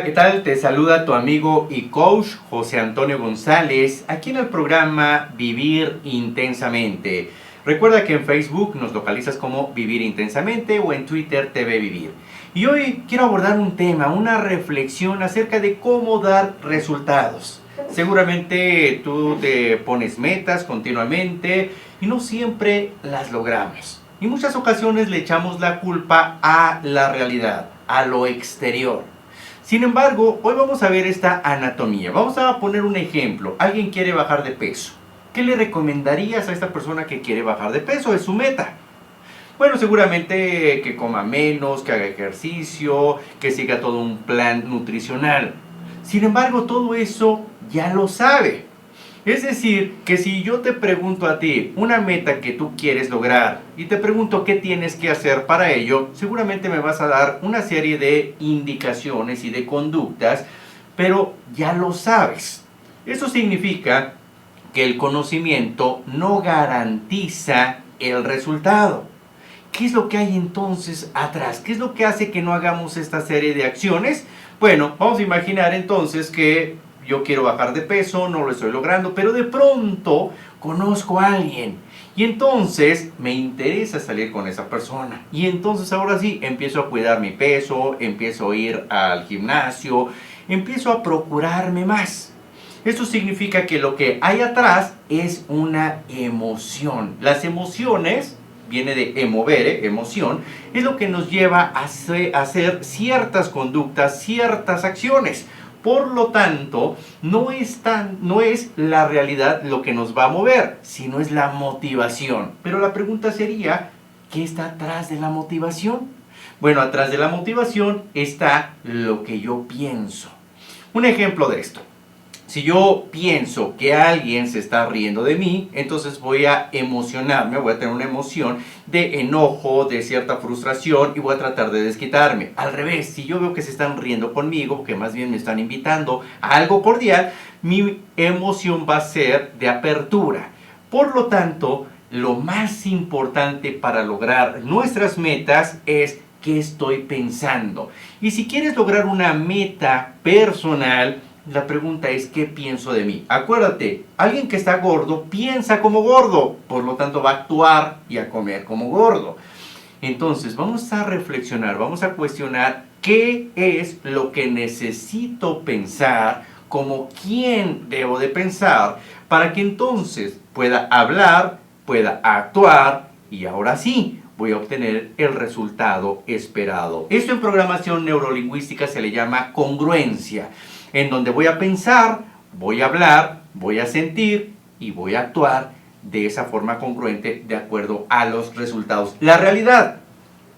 Hola, ¿qué tal? Te saluda tu amigo y coach José Antonio González, aquí en el programa Vivir Intensamente. Recuerda que en Facebook nos localizas como Vivir Intensamente o en Twitter TV Vivir. Y hoy quiero abordar un tema, una reflexión acerca de cómo dar resultados. Seguramente tú te pones metas continuamente y no siempre las logramos. Y muchas ocasiones le echamos la culpa a la realidad, a lo exterior. Sin embargo, hoy vamos a ver esta anatomía. Vamos a poner un ejemplo. Alguien quiere bajar de peso. ¿Qué le recomendarías a esta persona que quiere bajar de peso? Es su meta. Bueno, seguramente que coma menos, que haga ejercicio, que siga todo un plan nutricional. Sin embargo, todo eso ya lo sabe. Es decir, que si yo te pregunto a ti una meta que tú quieres lograr y te pregunto qué tienes que hacer para ello, seguramente me vas a dar una serie de indicaciones y de conductas, pero ya lo sabes. Eso significa que el conocimiento no garantiza el resultado. ¿Qué es lo que hay entonces atrás? ¿Qué es lo que hace que no hagamos esta serie de acciones? Bueno, vamos a imaginar entonces que yo quiero bajar de peso, no lo estoy logrando, pero de pronto conozco a alguien y entonces me interesa salir con esa persona. Y entonces ahora sí, empiezo a cuidar mi peso, empiezo a ir al gimnasio, empiezo a procurarme más. Esto significa que lo que hay atrás es una emoción. Las emociones, viene de emovere, emoción, es lo que nos lleva a hacer ciertas conductas, ciertas acciones. Por lo tanto, no es la realidad lo que nos va a mover, sino es la motivación. Pero la pregunta sería, ¿qué está atrás de la motivación? Bueno, atrás de la motivación está lo que yo pienso. Un ejemplo de esto. Si yo pienso que alguien se está riendo de mí, entonces voy a emocionarme, voy a tener una emoción de enojo, de cierta frustración y voy a tratar de desquitarme. Al revés, si yo veo que se están riendo conmigo, que más bien me están invitando a algo cordial, mi emoción va a ser de apertura. Por lo tanto, lo más importante para lograr nuestras metas es qué estoy pensando. Y si quieres lograr una meta personal, la pregunta es, ¿qué pienso de mí? Acuérdate, alguien que está gordo piensa como gordo, por lo tanto va a actuar y a comer como gordo. Entonces vamos a reflexionar, vamos a cuestionar qué es lo que necesito pensar, como quién debo de pensar, para que entonces pueda hablar, pueda actuar y ahora sí voy a obtener el resultado esperado. Esto en programación neurolingüística se le llama congruencia, en donde voy a pensar, voy a hablar, voy a sentir y voy a actuar de esa forma congruente de acuerdo a los resultados. La realidad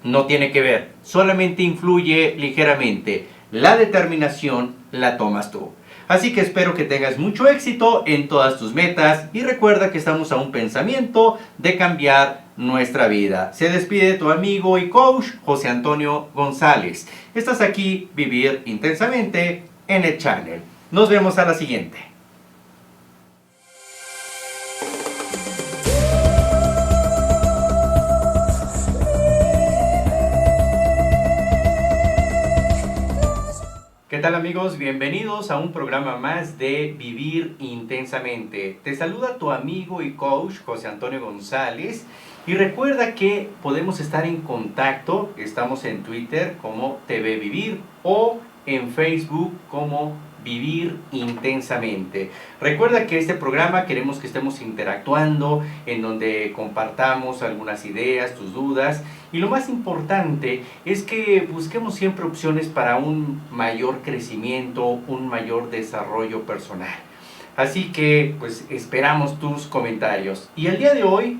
no tiene que ver, solamente influye ligeramente. La determinación la tomas tú. Así que espero que tengas mucho éxito en todas tus metas y recuerda que estamos a un pensamiento de cambiar nuestra vida. Se despide tu amigo y coach José Antonio González. Estás aquí, Vivir Intensamente, en el channel. Nos vemos a la siguiente. ¿Qué tal amigos? Bienvenidos a un programa más de Vivir Intensamente. Te saluda tu amigo y coach José Antonio González y recuerda que podemos estar en contacto, estamos en Twitter como TV Vivir o en Facebook como Vivir Intensamente. Recuerda que este programa queremos que estemos interactuando, en donde compartamos algunas ideas, tus dudas, y lo más importante es que busquemos siempre opciones para un mayor crecimiento, un mayor desarrollo personal. Así que pues esperamos tus comentarios. Y el día de hoy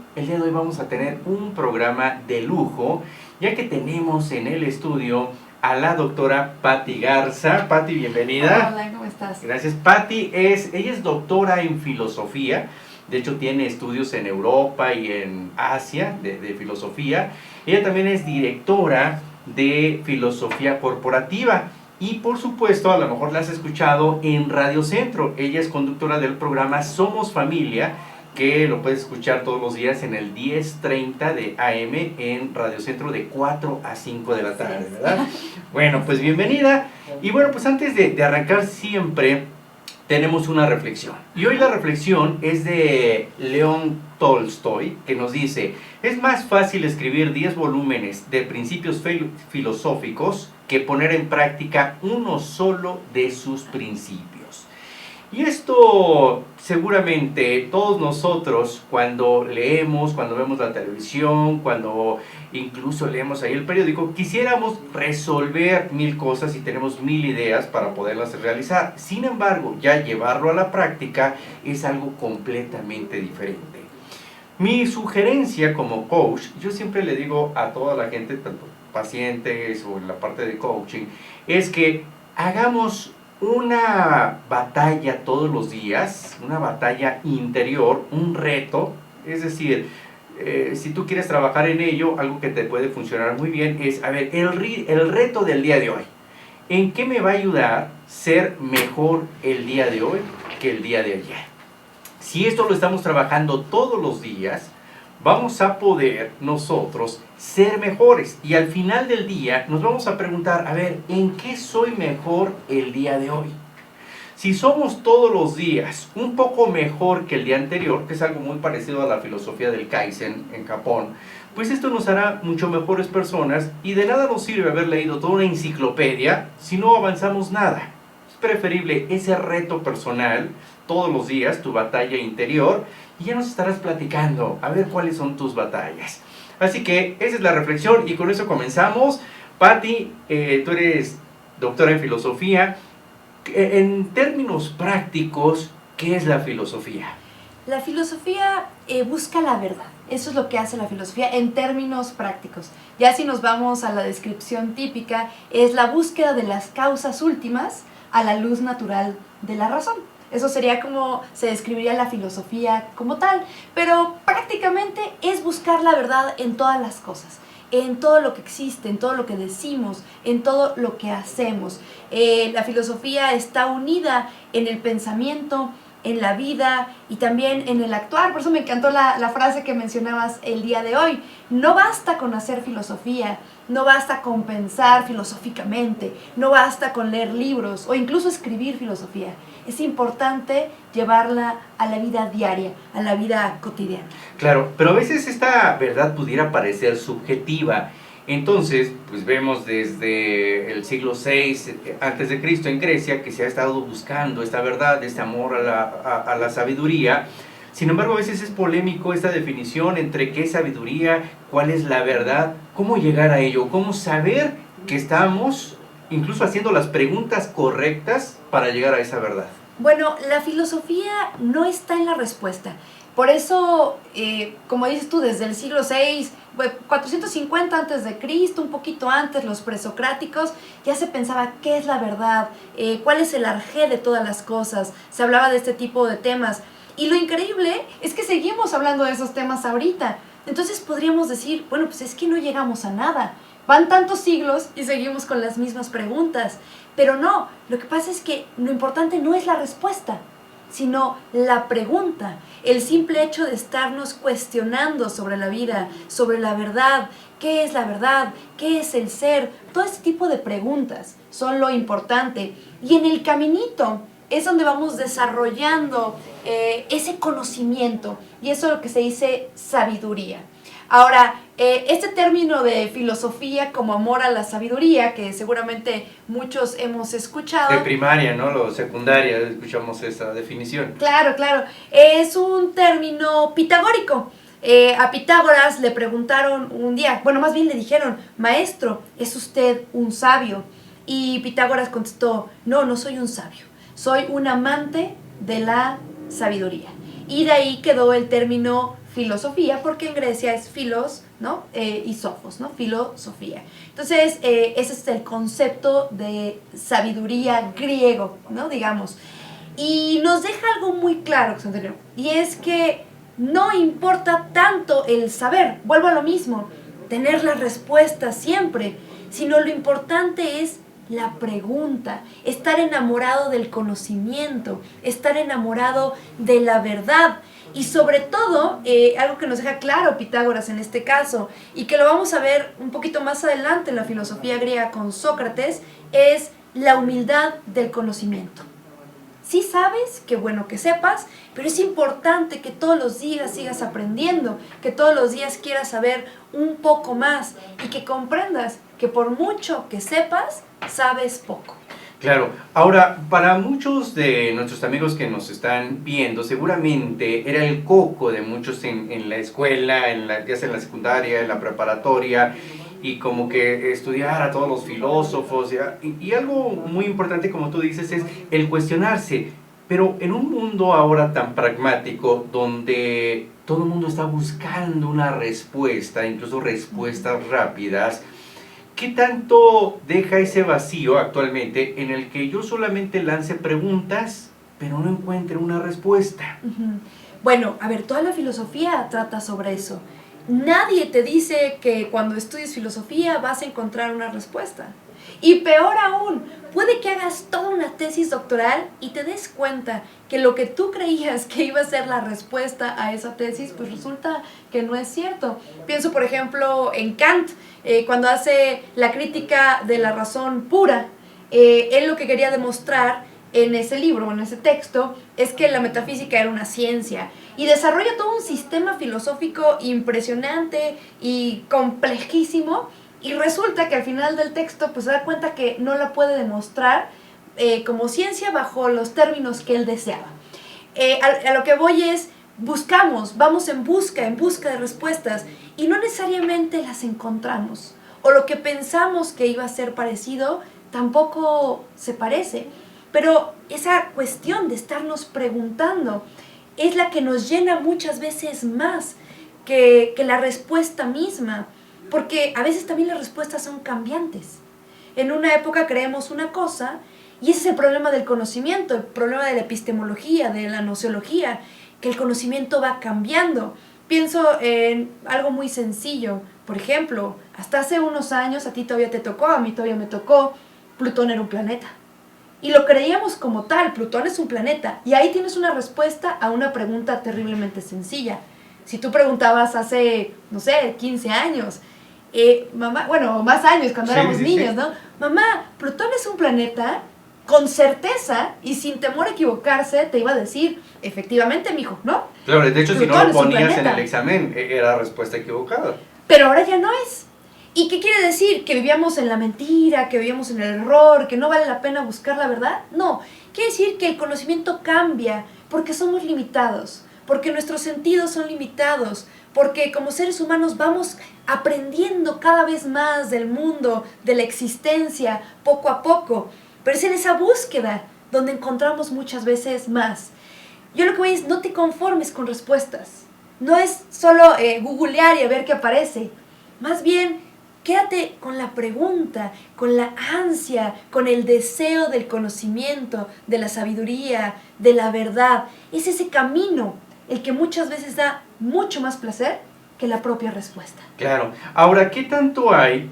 vamos a tener un programa de lujo, ya que tenemos en el estudio a la doctora Patti Garza. Patti, bienvenida. Hola, ¿cómo estás? Gracias. Patti ella es doctora en filosofía. De hecho, tiene estudios en Europa y en Asia de filosofía. Ella también es directora de filosofía corporativa. Y por supuesto, a lo mejor la has escuchado en Radio Centro. Ella es conductora del programa Somos Familia, que lo puedes escuchar todos los días en el 10:30 de AM en Radio Centro de 4 a 5 de la tarde, ¿verdad? Bueno, pues bienvenida. Y bueno, pues antes de arrancar siempre tenemos una reflexión. Y hoy la reflexión es de León Tolstoy, que nos dice: es más fácil escribir 10 volúmenes de principios filosóficos que poner en práctica uno solo de sus principios. Y esto seguramente todos nosotros, cuando leemos, cuando vemos la televisión, cuando incluso leemos ahí el periódico, quisiéramos resolver 1000 cosas y tenemos 1000 ideas para poderlas realizar. Sin embargo, ya llevarlo a la práctica es algo completamente diferente. Mi sugerencia como coach, yo siempre le digo a toda la gente, tanto pacientes o en la parte de coaching, es que hagamos una batalla todos los días, una batalla interior, un reto. Es decir, si tú quieres trabajar en ello, algo que te puede funcionar muy bien es, a ver, el reto del día de hoy. ¿En qué me va a ayudar ser mejor el día de hoy que el día de ayer? Si esto lo estamos trabajando todos los días, vamos a poder nosotros ser mejores. Y al final del día nos vamos a preguntar, a ver, ¿en qué soy mejor el día de hoy? Si somos todos los días un poco mejor que el día anterior, que es algo muy parecido a la filosofía del Kaizen en Japón, pues esto nos hará mucho mejores personas, y de nada nos sirve haber leído toda una enciclopedia si no avanzamos nada. Es preferible ese reto personal todos los días, tu batalla interior, y ya nos estarás platicando a ver cuáles son tus batallas. Así que esa es la reflexión y con eso comenzamos. Patti, tú eres doctora en filosofía. En términos prácticos, ¿qué es la filosofía? La filosofía busca la verdad. Eso es lo que hace la filosofía en términos prácticos. Ya si nos vamos a la descripción típica, es la búsqueda de las causas últimas a la luz natural de la razón. Eso sería como se describiría la filosofía como tal, pero prácticamente es buscar la verdad en todas las cosas, en todo lo que existe, en todo lo que decimos, en todo lo que hacemos. La filosofía está unida en el pensamiento, en la vida y también en el actuar. Por eso me encantó la frase que mencionabas el día de hoy. No basta con hacer filosofía, no basta con pensar filosóficamente, no basta con leer libros o incluso escribir filosofía. Es importante llevarla a la vida diaria, a la vida cotidiana. Claro, pero a veces esta verdad pudiera parecer subjetiva. Entonces, pues vemos desde el siglo VI antes de Cristo en Grecia que se ha estado buscando esta verdad, este amor a la sabiduría. Sin embargo, a veces es polémico esta definición entre qué es sabiduría, cuál es la verdad, cómo llegar a ello, cómo saber que estamos incluso haciendo las preguntas correctas para llegar a esa verdad. Bueno, la filosofía no está en la respuesta. Por eso, como dices tú, desde el siglo VI, 450 antes de Cristo, un poquito antes, los presocráticos, ya se pensaba qué es la verdad, cuál es el arjé de todas las cosas. Se hablaba de este tipo de temas. Y lo increíble es que seguimos hablando de esos temas ahorita. Entonces podríamos decir, bueno, pues es que no llegamos a nada. Van tantos siglos y seguimos con las mismas preguntas. Pero no, lo que pasa es que lo importante no es la respuesta, sino la pregunta, el simple hecho de estarnos cuestionando sobre la vida, sobre la verdad, qué es la verdad, qué es el ser, todo este tipo de preguntas son lo importante. Y en el caminito es donde vamos desarrollando ese conocimiento, y eso es lo que se dice sabiduría. Ahora, este término de filosofía como amor a la sabiduría, que seguramente muchos hemos escuchado. De primaria, ¿no? Lo secundaria, escuchamos esa definición. Claro, claro. Es un término pitagórico. A Pitágoras le preguntaron un día, bueno, más bien le dijeron, maestro, ¿es usted un sabio? Y Pitágoras contestó, no, no soy un sabio, soy un amante de la sabiduría. Y de ahí quedó el término filosofía, porque en Grecia es filos, ¿no? Y sofos, ¿no? Filosofía. Entonces, ese es el concepto de sabiduría griego, ¿no? Digamos. Y nos deja algo muy claro, y es que no importa tanto el saber, vuelvo a lo mismo, tener la respuesta siempre, sino lo importante es la pregunta, estar enamorado del conocimiento, estar enamorado de la verdad. Y sobre todo, algo que nos deja claro Pitágoras en este caso, y que lo vamos a ver un poquito más adelante en la filosofía griega con Sócrates, es la humildad del conocimiento. Sí sabes, qué bueno que sepas, pero es importante que todos los días sigas aprendiendo, que todos los días quieras saber un poco más y que comprendas que por mucho que sepas, sabes poco. Claro, ahora, para muchos de nuestros amigos que nos están viendo, seguramente era el coco de muchos en la escuela, ya sea en la secundaria, en la preparatoria, y como que estudiar a todos los filósofos, y algo muy importante, como tú dices, es el cuestionarse. Pero en un mundo ahora tan pragmático, donde todo el mundo está buscando una respuesta, incluso respuestas rápidas, ¿qué tanto deja ese vacío actualmente en el que yo solamente lance preguntas, pero no encuentre una respuesta? Bueno, a ver, toda la filosofía trata sobre eso. Nadie te dice que cuando estudies filosofía vas a encontrar una respuesta. Y peor aún, puede que hagas toda una tesis doctoral y te des cuenta que lo que tú creías que iba a ser la respuesta a esa tesis, pues resulta que no es cierto. Pienso, por ejemplo, en Kant, cuando hace la crítica de la razón pura. Él lo que quería demostrar en ese libro, en ese texto, es que la metafísica era una ciencia y desarrolla todo un sistema filosófico impresionante y complejísimo, y resulta que al final del texto pues se da cuenta que no la puede demostrar como ciencia bajo los términos que él deseaba. A lo que voy es, vamos en busca de respuestas y no necesariamente las encontramos, o lo que pensamos que iba a ser parecido tampoco se parece. Pero esa cuestión de estarnos preguntando es la que nos llena muchas veces más que la respuesta misma, porque a veces también las respuestas son cambiantes. En una época creemos una cosa, y ese es el problema del conocimiento, el problema de la epistemología, de la nociología, que el conocimiento va cambiando. Pienso en algo muy sencillo. Por ejemplo, hasta hace unos años, a ti todavía te tocó, a mí todavía me tocó, Plutón era un planeta. Y lo creíamos como tal, Plutón es un planeta. Y ahí tienes una respuesta a una pregunta terriblemente sencilla. Si tú preguntabas hace, no sé, 15 años, mamá, bueno, más años, cuando éramos niños, ¿no? Mamá, Plutón es un planeta, con certeza y sin temor a equivocarse, te iba a decir, efectivamente, mijo, ¿no? Claro, de hecho, Plutón si no lo es un ponías en planeta. el examen, era respuesta equivocada. Pero ahora ya no es. ¿Y qué quiere decir? ¿Que vivíamos en la mentira, que vivíamos en el error, que no vale la pena buscar la verdad? No, quiere decir que el conocimiento cambia porque somos limitados, porque nuestros sentidos son limitados, porque como seres humanos vamos aprendiendo cada vez más del mundo, de la existencia, poco a poco. Pero es en esa búsqueda donde encontramos muchas veces más. Yo lo que voy es, no te conformes con respuestas. No es solo googlear y a ver qué aparece. Más bien, quédate con la pregunta, con la ansia, con el deseo del conocimiento, de la sabiduría, de la verdad. Es ese camino el que muchas veces da mucho más placer que la propia respuesta. Claro. Ahora, ¿qué tanto hay,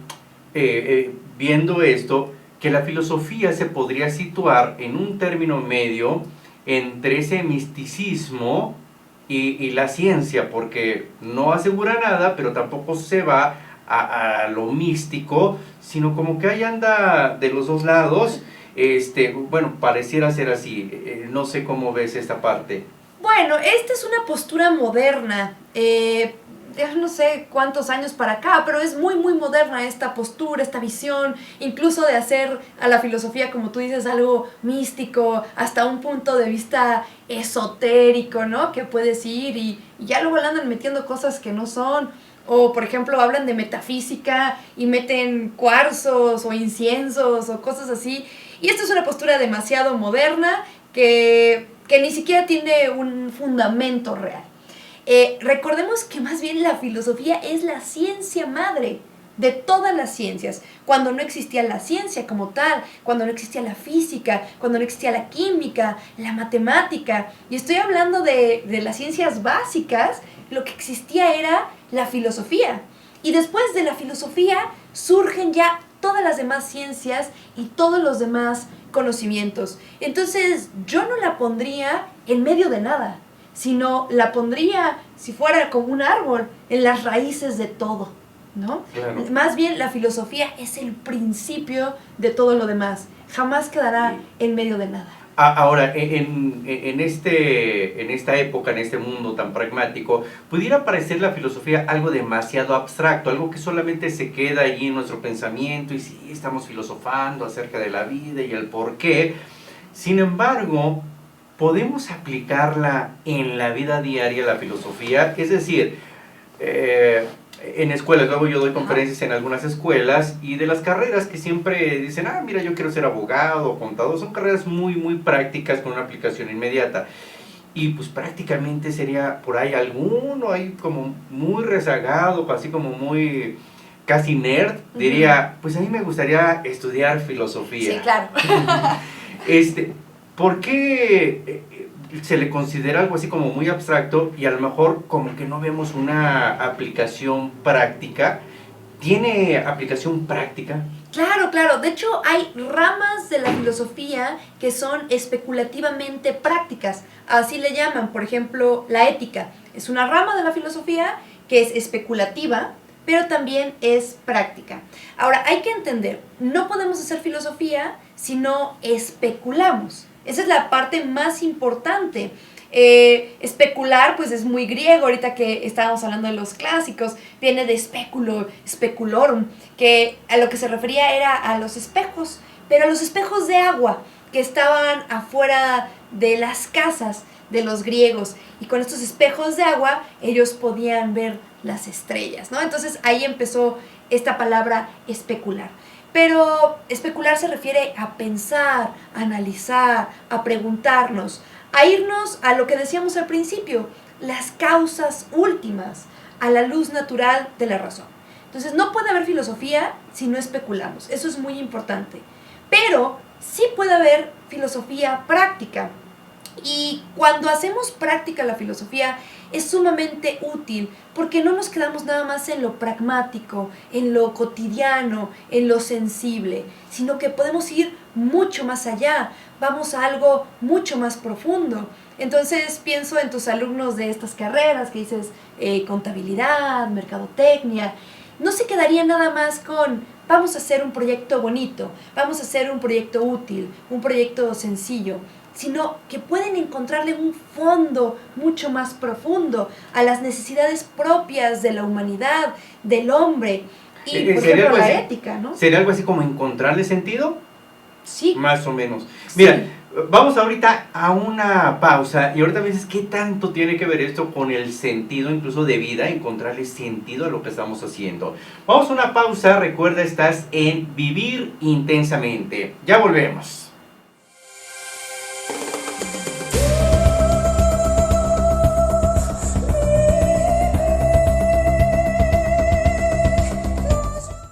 viendo esto, que la filosofía se podría situar en un término medio entre ese misticismo y la ciencia? Porque no asegura nada, pero tampoco se va a lo místico, sino como que ahí anda de los dos lados. Bueno, pareciera ser así. No sé cómo ves esta parte. Bueno, esta es una postura moderna. Ya no sé cuántos años para acá, pero es muy, muy moderna esta postura, esta visión, incluso de hacer a la filosofía, como tú dices, algo místico, hasta un punto de vista esotérico, ¿no? Que puedes ir y ya luego le andan metiendo cosas que no son. O, por ejemplo, hablan de metafísica y meten cuarzos o inciensos o cosas así. Y esta es una postura demasiado moderna que ni siquiera tiene un fundamento real. Recordemos que más bien la filosofía es la ciencia madre de todas las ciencias. Cuando no existía la ciencia como tal, cuando no existía la física, cuando no existía la química, la matemática, y estoy hablando de las ciencias básicas, lo que existía era la filosofía. Y después de la filosofía surgen ya todas las demás ciencias y todos los demás conocimientos. Entonces yo no la pondría en medio de nada. sino la pondría, si fuera como un árbol, en las raíces de todo, ¿no? Claro. Más bien la filosofía es el principio de todo lo demás, jamás quedará en medio de nada. Ahora, en esta época, en este mundo tan pragmático, pudiera parecer la filosofía algo demasiado abstracto, algo que solamente se queda allí en nuestro pensamiento y sí, estamos filosofando acerca de la vida y el por qué. Sin embargo, podemos aplicarla en la vida diaria, la filosofía, es decir, en escuelas, luego yo doy conferencias en algunas escuelas y de las carreras que siempre dicen, mira, yo quiero ser abogado o contador, son carreras muy, muy prácticas con una aplicación inmediata. Y pues prácticamente sería por ahí alguno, ahí como muy rezagado, así como muy casi nerd, diría, pues a mí me gustaría estudiar filosofía. Sí, claro. ¿Por qué se le considera algo así como muy abstracto y a lo mejor como que no vemos una aplicación práctica? ¿Tiene aplicación práctica? Claro, claro. De hecho, hay ramas de la filosofía que son especulativamente prácticas. Así le llaman, por ejemplo, la ética. Es una rama de la filosofía que es especulativa, pero también es práctica. Ahora, hay que entender, no podemos hacer filosofía si no especulamos. Esa es la parte más importante. Especular pues es muy griego, ahorita que estábamos hablando de los clásicos, viene de speculo, speculorum, que a lo que se refería era a los espejos, pero a los espejos de agua que estaban afuera de las casas de los griegos, y con estos espejos de agua ellos podían ver las estrellas, ¿no? Entonces ahí empezó esta palabra especular. Pero especular se refiere a pensar, a analizar, a preguntarnos, a irnos a lo que decíamos al principio, las causas últimas, a la luz natural de la razón. Entonces no puede haber filosofía si no especulamos, eso es muy importante. Pero sí puede haber filosofía práctica. Y cuando hacemos práctica la filosofía es sumamente útil porque no nos quedamos nada más en lo pragmático, en lo cotidiano, en lo sensible, sino que podemos ir mucho más allá, vamos a algo mucho más profundo. Entonces pienso en tus alumnos de estas carreras que dices contabilidad, mercadotecnia, no se quedaría nada más con vamos a hacer un proyecto bonito, vamos a hacer un proyecto útil, un proyecto sencillo, sino que pueden encontrarle un fondo mucho más profundo a las necesidades propias de la humanidad, del hombre, y por ejemplo la ética, ¿no? ¿Sería algo así como encontrarle sentido? Sí. Más o menos. Sí. Mira, vamos ahorita a una pausa y ahorita me dices qué tanto tiene que ver esto con el sentido incluso de vida, encontrarle sentido a lo que estamos haciendo. Vamos a una pausa, recuerda, estás en Vivir Intensamente. Ya volvemos.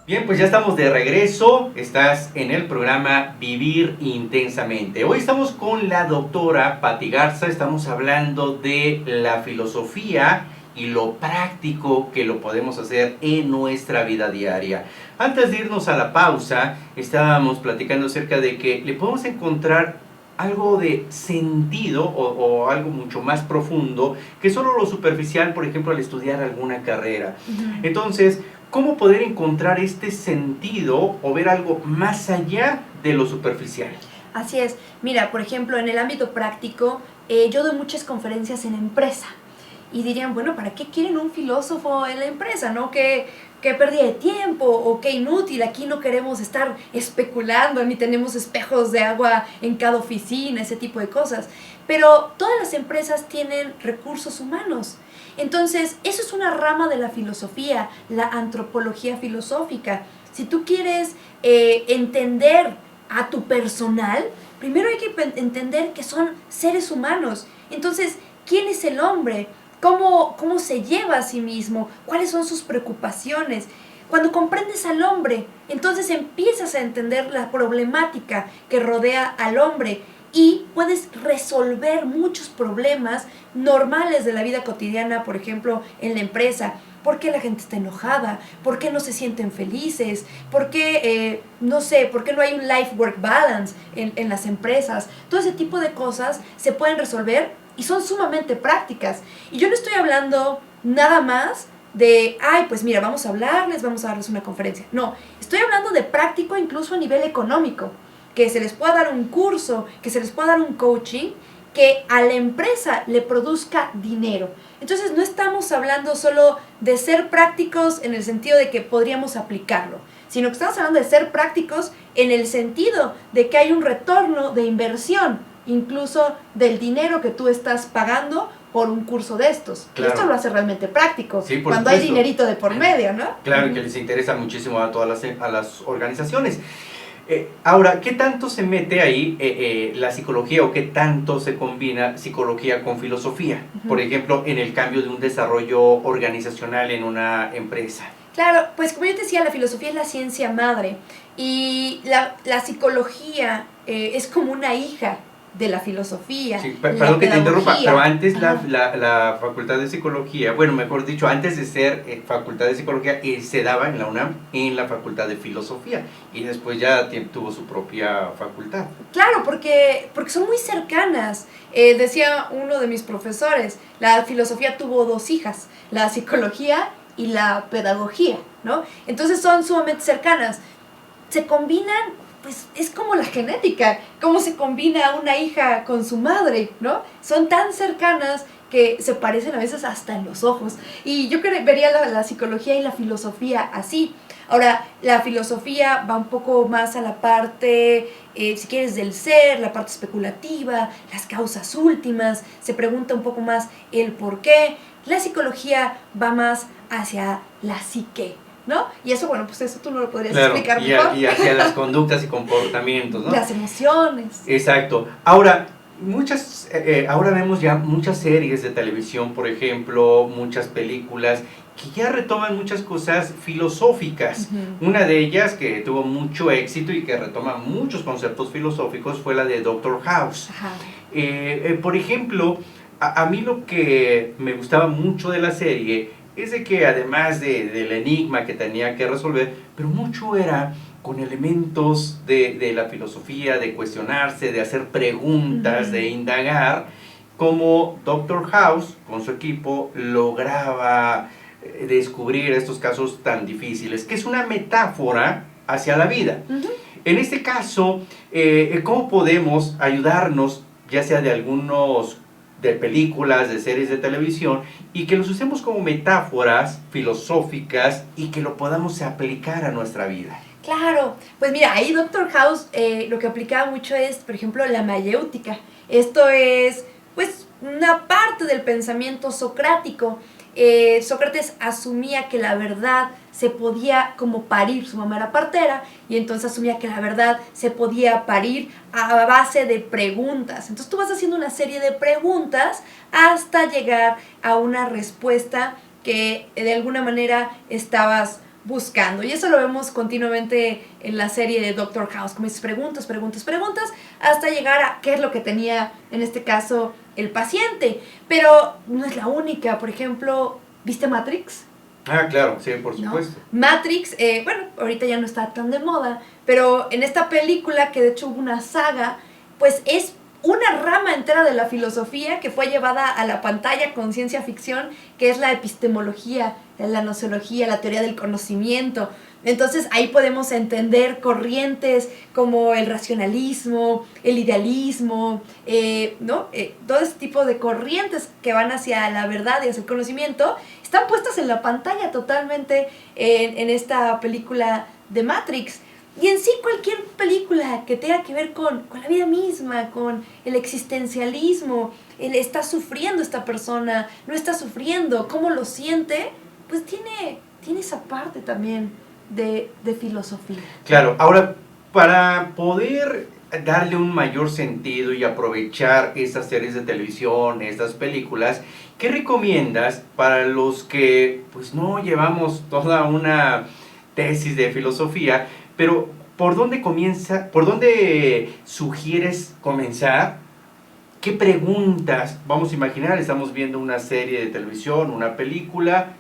Bien, pues ya estamos de regreso, estás en el programa Vivir Intensamente. Hoy estamos con la doctora Patti Garza, estamos hablando de la filosofía y lo práctico que lo podemos hacer en nuestra vida diaria. Antes de irnos a la pausa, estábamos platicando acerca de que le podemos encontrar algo de sentido o algo mucho más profundo que solo lo superficial, por ejemplo, al estudiar alguna carrera. Entonces, ¿cómo poder encontrar este sentido o ver algo más allá de lo superficial? Así es. Mira, por ejemplo, en el ámbito práctico, yo doy muchas conferencias en empresa. Y dirían, bueno, ¿para qué quieren un filósofo en la empresa? ¿No? ¿Qué pérdida de tiempo o qué inútil? Aquí no queremos estar especulando, ni tenemos espejos de agua en cada oficina, ese tipo de cosas. Pero todas las empresas tienen recursos humanos. Entonces, eso es una rama de la filosofía, la antropología filosófica. Si tú quieres entender a tu personal, primero hay que entender que son seres humanos. Entonces, ¿quién es el hombre? ¿Cómo se lleva a sí mismo? ¿Cuáles son sus preocupaciones? Cuando comprendes al hombre, entonces empiezas a entender la problemática que rodea al hombre y puedes resolver muchos problemas normales de la vida cotidiana, por ejemplo, en la empresa. ¿Por qué la gente está enojada? ¿Por qué no se sienten felices? ¿Por qué, por qué no hay un life-work balance en las empresas? Todo ese tipo de cosas se pueden resolver y son sumamente prácticas. Y yo no estoy hablando nada más de, ay, pues mira, vamos a darles una conferencia. No, estoy hablando de práctico incluso a nivel económico, que se les pueda dar un curso, que se les pueda dar un coaching, que a la empresa le produzca dinero. Entonces no estamos hablando solo de ser prácticos en el sentido de que podríamos aplicarlo, sino que estamos hablando de ser prácticos en el sentido de que hay un retorno de inversión, incluso del dinero que tú estás pagando por un curso de estos. Claro. Esto lo hace realmente práctico, Sí, por cuando supuesto. hay dinerito de por medio, ¿no? Claro, que les interesa muchísimo a todas las organizaciones. Ahora, ¿qué tanto se mete ahí la psicología o qué tanto se combina psicología con filosofía? Por ejemplo, en el cambio de un desarrollo organizacional en una empresa. Claro, pues como yo te decía, la filosofía es la ciencia madre y la psicología es como una hija de la filosofía. Sí, perdón que te interrumpa, pero antes Ajá. la facultad de psicología, bueno, mejor dicho, antes de ser facultad de psicología, se daba en la UNAM en la facultad de filosofía y después ya tuvo su propia facultad. Claro, porque son muy cercanas. Decía uno de mis profesores, la filosofía tuvo dos hijas, la psicología y la pedagogía, ¿no? Entonces son sumamente cercanas. Se combinan, pues es como la genética, cómo se combina una hija con su madre, ¿no? Son tan cercanas que se parecen a veces hasta en los ojos. Y yo vería la psicología y la filosofía así. Ahora, la filosofía va un poco más a la parte, si quieres, del ser, la parte especulativa, las causas últimas, se pregunta un poco más el por qué. La psicología va más hacia la psique, ¿no? Y eso, bueno, pues eso tú no lo podrías explicar mejor. Y hacia las conductas y comportamientos, ¿no? Las emociones. Exacto. Ahora, ahora vemos ya muchas series de televisión, por ejemplo, muchas películas que ya retoman muchas cosas filosóficas. Una de ellas que tuvo mucho éxito y que retoma muchos conceptos filosóficos fue la de Doctor House. Por ejemplo, a mí lo que me gustaba mucho de la serie es de que además del enigma que tenía que resolver, pero mucho era con elementos de la filosofía, de cuestionarse, de hacer preguntas, de indagar, como Doctor House con su equipo lograba descubrir estos casos tan difíciles, que es una metáfora hacia la vida. En este caso, ¿cómo podemos ayudarnos, ya sea de películas, de series de televisión, y que los usemos como metáforas filosóficas y que lo podamos aplicar a nuestra vida? Claro, pues mira, ahí Doctor House lo que aplicaba mucho es, por ejemplo, la mayéutica. Esto es, pues, una parte del pensamiento socrático. Sócrates asumía que la verdad se podía como parir, su mamá era partera, y entonces asumía que la verdad se podía parir a base de preguntas. Entonces tú vas haciendo una serie de preguntas hasta llegar a una respuesta que de alguna manera estabas buscando. Y eso lo vemos continuamente en la serie de Doctor House, como dices, preguntas, hasta llegar a qué es lo que tenía, en este caso, el paciente. Pero no es la única. Por ejemplo, ¿viste Matrix? Ah, claro, sí, por supuesto. ¿No? Matrix, bueno, ahorita ya no está tan de moda, pero en esta película, que de hecho hubo una saga, pues es una rama entera de la filosofía que fue llevada a la pantalla con ciencia ficción, que es la epistemología, la gnoseología, la teoría del conocimiento. Entonces ahí podemos entender corrientes como el racionalismo, el idealismo, ¿no? Todo ese tipo de corrientes que van hacia la verdad y hacia el conocimiento están puestas en la pantalla totalmente en esta película de Matrix. Y en sí cualquier película que tenga que ver con la vida misma, con el existencialismo, el está sufriendo esta persona, no está sufriendo, cómo lo siente, pues tiene esa parte también de filosofía. Claro, ahora para poder darle un mayor sentido y aprovechar estas series de televisión, estas películas, ¿qué recomiendas para los que pues no llevamos toda una tesis de filosofía? Pero, ¿por dónde sugieres comenzar? ¿Qué preguntas? Vamos a imaginar, estamos viendo una serie de televisión, una película,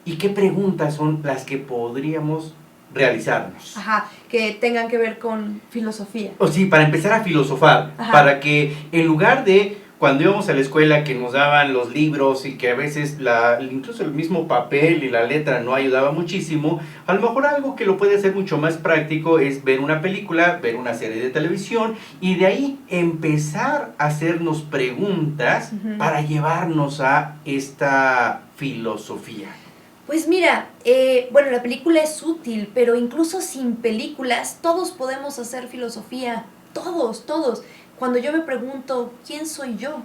¿y qué preguntas son las que podríamos realizarnos? Ajá, que tengan que ver con filosofía. O sí, para empezar a filosofar, Ajá. para que en lugar de cuando íbamos a la escuela que nos daban los libros y que a veces incluso el mismo papel y la letra no ayudaba muchísimo, a lo mejor algo que lo puede hacer mucho más práctico es ver una película, ver una serie de televisión y de ahí empezar a hacernos preguntas para llevarnos a esta filosofía. Pues mira, bueno, la película es útil, pero incluso sin películas todos podemos hacer filosofía, todos. Cuando yo me pregunto, ¿quién soy yo?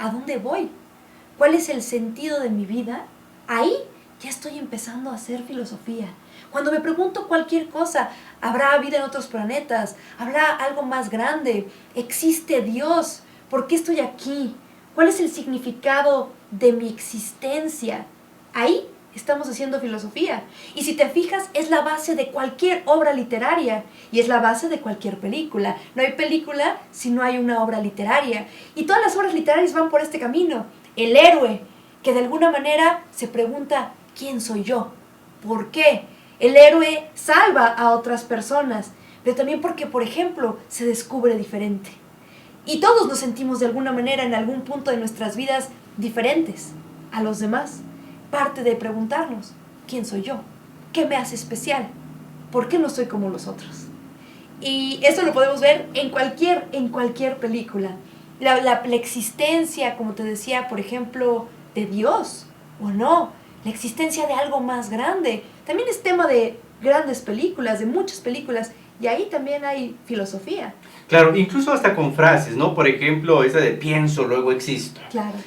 ¿A dónde voy? ¿Cuál es el sentido de mi vida? Ahí ya estoy empezando a hacer filosofía. Cuando me pregunto cualquier cosa, ¿habrá vida en otros planetas? ¿Habrá algo más grande? ¿Existe Dios? ¿Por qué estoy aquí? ¿Cuál es el significado de mi existencia? Ahí estamos haciendo filosofía. Y si te fijas, es la base de cualquier obra literaria y es la base de cualquier película. No hay película si no hay una obra literaria. Y todas las obras literarias van por este camino. El héroe, que de alguna manera se pregunta, ¿quién soy yo? ¿Por qué? El héroe salva a otras personas, pero también porque, por ejemplo, se descubre diferente. Y todos nos sentimos de alguna manera en algún punto de nuestras vidas diferentes a los demás. Parte de preguntarnos, ¿quién soy yo? ¿Qué me hace especial? ¿Por qué no soy como los otros? Y eso lo podemos ver en cualquier película. La existencia, como te decía, por ejemplo, de Dios, o no, la existencia de algo más grande. También es tema de grandes películas, de muchas películas, y ahí también hay filosofía. Claro, incluso hasta con frases, ¿no? Por ejemplo, esa de pienso, luego existo. Claro.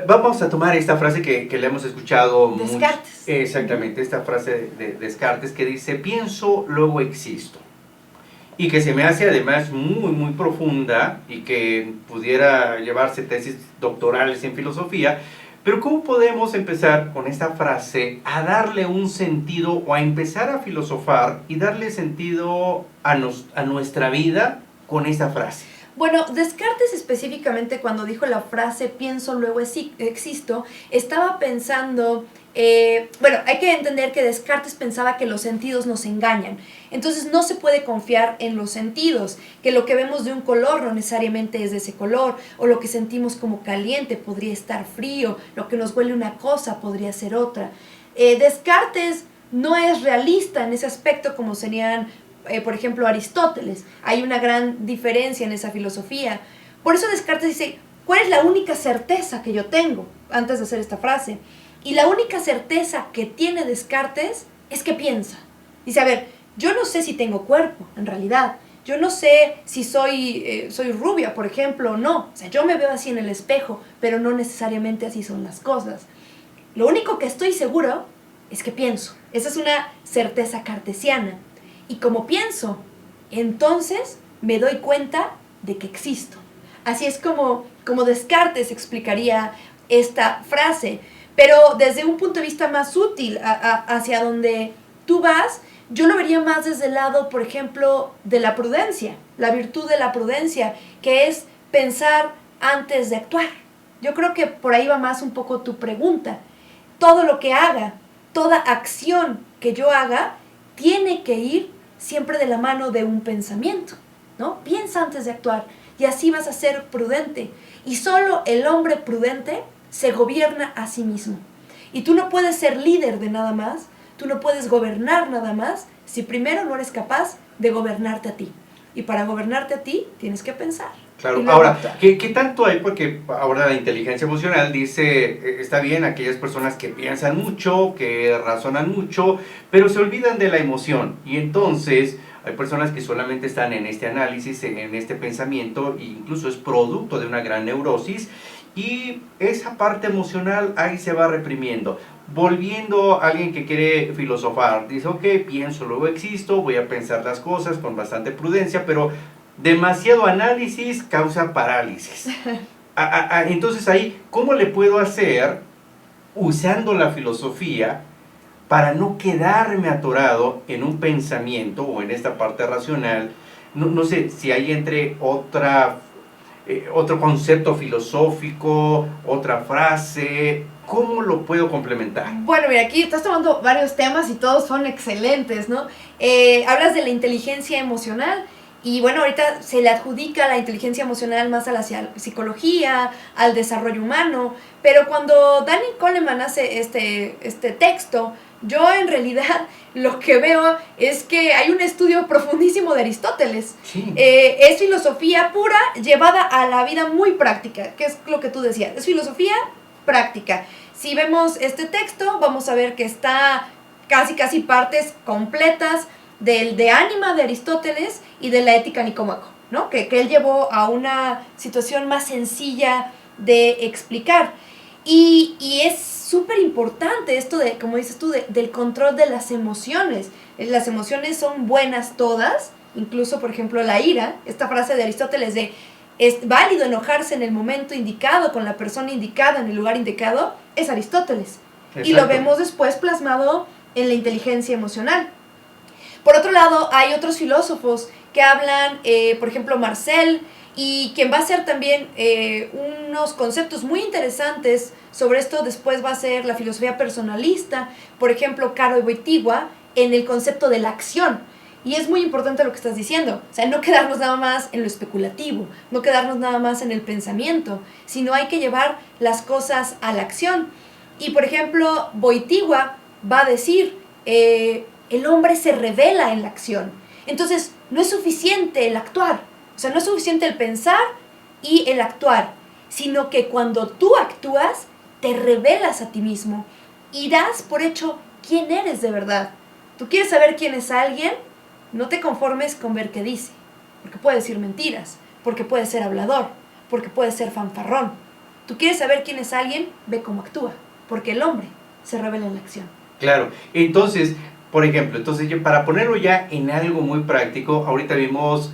Vamos a tomar esta frase que le hemos escuchado Descartes. Exactamente, esta frase de Descartes que dice, pienso, luego existo. Y que se me hace además muy profunda y que pudiera llevarse tesis doctorales en filosofía. Pero ¿cómo podemos empezar con esta frase a darle un sentido o a empezar a filosofar y darle sentido a nuestra vida con esta frase? Bueno, Descartes específicamente cuando dijo la frase pienso, luego existo, estaba pensando, bueno, hay que entender que Descartes pensaba que los sentidos nos engañan. Entonces no se puede confiar en los sentidos, que lo que vemos de un color no necesariamente es de ese color, o lo que sentimos como caliente podría estar frío, lo que nos huele una cosa podría ser otra. Descartes no es realista en ese aspecto como serían por ejemplo, Aristóteles. Hay una gran diferencia en esa filosofía. Por eso Descartes dice, ¿cuál es la única certeza que yo tengo? Antes de hacer esta frase. Y la única certeza que tiene Descartes es que piensa. Dice, a ver, yo no sé si tengo cuerpo, en realidad. Yo no sé si soy rubia, por ejemplo, o no. O sea, yo me veo así en el espejo, pero no necesariamente así son las cosas. Lo único que estoy seguro es que pienso. Esa es una certeza cartesiana. Y como pienso, entonces me doy cuenta de que existo. Así es como Descartes explicaría esta frase. Pero desde un punto de vista más útil, hacia donde tú vas, yo lo vería más desde el lado, por ejemplo, de la prudencia, la virtud de la prudencia, que es pensar antes de actuar. Yo creo que por ahí va más un poco tu pregunta. Todo lo que haga, toda acción que yo haga, tiene que ir siempre de la mano de un pensamiento, ¿no? Piensa antes de actuar y así vas a ser prudente. Y solo el hombre prudente se gobierna a sí mismo. Y tú no puedes ser líder de nada más, tú no puedes gobernar nada más si primero no eres capaz de gobernarte a ti. Y para gobernarte a ti tienes que pensar. Claro, ahora, ¿qué tanto hay? Porque ahora la inteligencia emocional dice, está bien aquellas personas que piensan mucho, que razonan mucho, pero se olvidan de la emoción. Y entonces hay personas que solamente están en este análisis, en este pensamiento, e incluso es producto de una gran neurosis, y esa parte emocional ahí se va reprimiendo. Volviendo a alguien que quiere filosofar, dice, ok, pienso, luego existo, voy a pensar las cosas con bastante prudencia, pero demasiado análisis causa parálisis. Entonces ahí, ¿cómo le puedo hacer usando la filosofía para no quedarme atorado en un pensamiento o en esta parte racional? No sé si hay entre otro concepto filosófico, otra frase. ¿Cómo lo puedo complementar? Bueno, mira, aquí estás tomando varios temas y todos son excelentes, ¿no? Hablas de la inteligencia emocional Y bueno, ahorita se le adjudica la inteligencia emocional más a la psicología, al desarrollo humano, pero cuando Daniel Kahneman hace este texto, yo en realidad lo que veo es que hay un estudio profundísimo de Aristóteles. Sí. Es filosofía pura llevada a la vida muy práctica, que es lo que tú decías, es filosofía práctica. Si vemos este texto, vamos a ver que está casi partes completas del de ánima de Aristóteles y de la ética Nicómaco, ¿no? Que él llevó a una situación más sencilla de explicar. Y es súper importante esto de, como dices tú, del control de las emociones. Las emociones son buenas todas, incluso, por ejemplo, la ira, esta frase de Aristóteles de es válido enojarse en el momento indicado, con la persona indicada, en el lugar indicado, es Aristóteles. Exacto. Y lo vemos después plasmado en la inteligencia emocional. Por otro lado, hay otros filósofos que hablan, por ejemplo, Marcel, y quien va a hacer también unos conceptos muy interesantes sobre esto después va a ser la filosofía personalista, por ejemplo, Karol Wojtyła, en el concepto de la acción. Y es muy importante lo que estás diciendo, o sea, no quedarnos nada más en lo especulativo, no quedarnos nada más en el pensamiento, sino hay que llevar las cosas a la acción. Y, por ejemplo, Wojtyła va a decir, el hombre se revela en la acción. Entonces, no es suficiente el actuar, o sea, no es suficiente el pensar y el actuar, sino que cuando tú actúas, te revelas a ti mismo y das por hecho quién eres de verdad. ¿Tú quieres saber quién es alguien? No te conformes con ver qué dice, porque puede decir mentiras, porque puede ser hablador, porque puede ser fanfarrón. ¿Tú quieres saber quién es alguien? Ve cómo actúa, porque el hombre se revela en la acción. Claro, entonces, por ejemplo, para ponerlo ya en algo muy práctico, ahorita vimos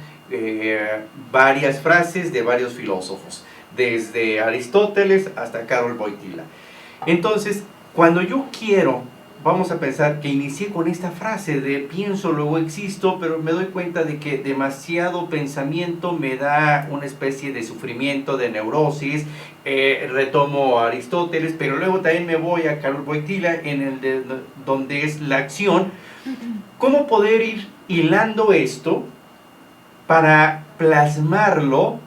varias frases de varios filósofos, desde Aristóteles hasta Karol Wojtyła. Entonces, cuando yo quiero, vamos a pensar que inicié con esta frase de pienso, luego existo, pero me doy cuenta de que demasiado pensamiento me da una especie de sufrimiento, de neurosis, retomo a Aristóteles, pero luego también me voy a Karol Wojtyła, donde es la acción. ¿Cómo poder ir hilando esto para plasmarlo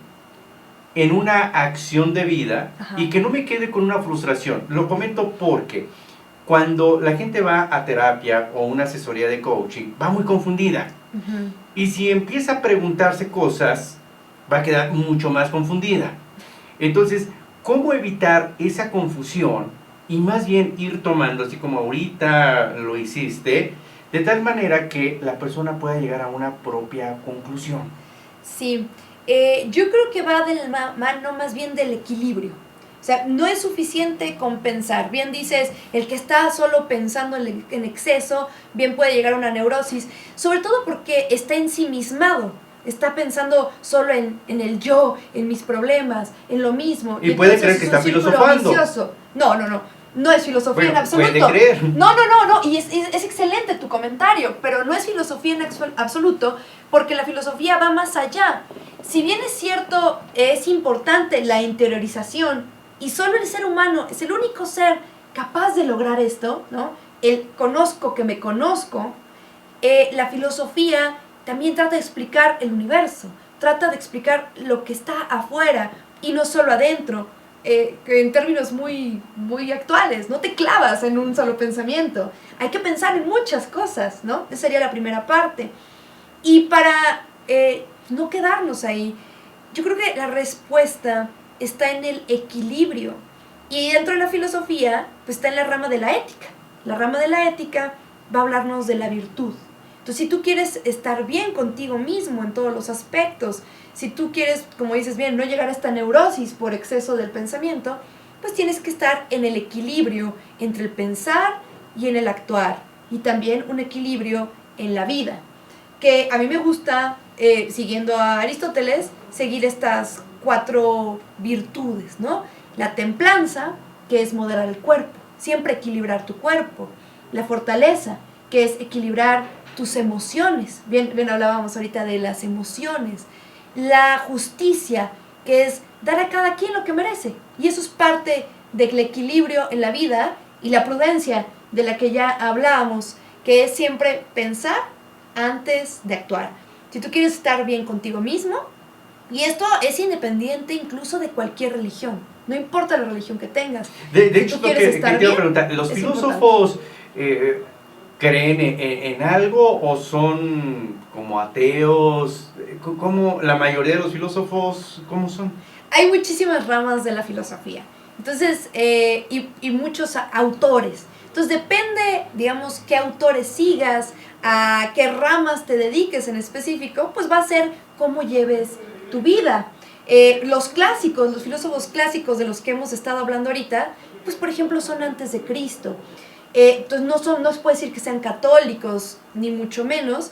en una acción de vida? Ajá. Y que no me quede con una frustración? Lo comento porque cuando la gente va a terapia o una asesoría de coaching, va muy confundida. Uh-huh. Y si empieza a preguntarse cosas, va a quedar mucho más confundida. Entonces, ¿cómo evitar esa confusión? Y más bien ir tomando, así como ahorita lo hiciste, de tal manera que la persona pueda llegar a una propia conclusión. Sí, yo creo que va de la mano más bien del equilibrio. O sea, no es suficiente con pensar. Bien dices, el que está solo pensando en exceso, bien puede llegar a una neurosis, sobre todo porque está ensimismado. Está pensando solo en el yo, en mis problemas, en lo mismo. Y puede creer que está filosofando. Vicioso. No es filosofía, bueno, en absoluto. Puede creer. No, y es excelente tu comentario, pero no es filosofía en absoluto, porque la filosofía va más allá. Si bien es cierto, es importante la interiorización, y solo el ser humano es el único ser capaz de lograr esto, ¿no? El conozco que me conozco. La filosofía también trata de explicar el universo, trata de explicar lo que está afuera y no solo adentro, que en términos muy actuales, no te clavas en un solo pensamiento, hay que pensar en muchas cosas, ¿no? Esa sería la primera parte. Y para no quedarnos ahí, yo creo que la respuesta está en el equilibrio. Y dentro de la filosofía, pues está en la rama de la ética. La rama de la ética va a hablarnos de la virtud. Entonces, si tú quieres estar bien contigo mismo en todos los aspectos, si tú quieres, como dices bien, no llegar a esta neurosis por exceso del pensamiento, pues tienes que estar en el equilibrio entre el pensar y en el actuar. Y también un equilibrio en la vida. Que a mí me gusta, siguiendo a Aristóteles, seguir estas 4 virtudes, ¿no? La templanza, que es moderar el cuerpo, siempre equilibrar tu cuerpo. La fortaleza, que es equilibrar tus emociones. Bien hablábamos ahorita de las emociones. La justicia, que es dar a cada quien lo que merece. Y eso es parte del equilibrio en la vida. Y la prudencia, de la que ya hablábamos, que es siempre pensar antes de actuar. si tú quieres estar bien contigo mismo, y esto es independiente incluso de cualquier religión, no importa la religión que tengas. De Si hecho, tú lo quieres que estar te iba a bien, preguntar, ¿los es filósofos creen en algo o son como ateos? ¿Cómo la mayoría de los filósofos, cómo son? Hay muchísimas ramas de la filosofía, entonces, y muchos autores. Entonces depende, digamos, qué autores sigas, a qué ramas te dediques en específico, pues va a ser cómo lleves tu vida. Los clásicos, los filósofos clásicos de los que hemos estado hablando ahorita, pues por ejemplo son antes de Cristo. Entonces no se puede decir que sean católicos, ni mucho menos,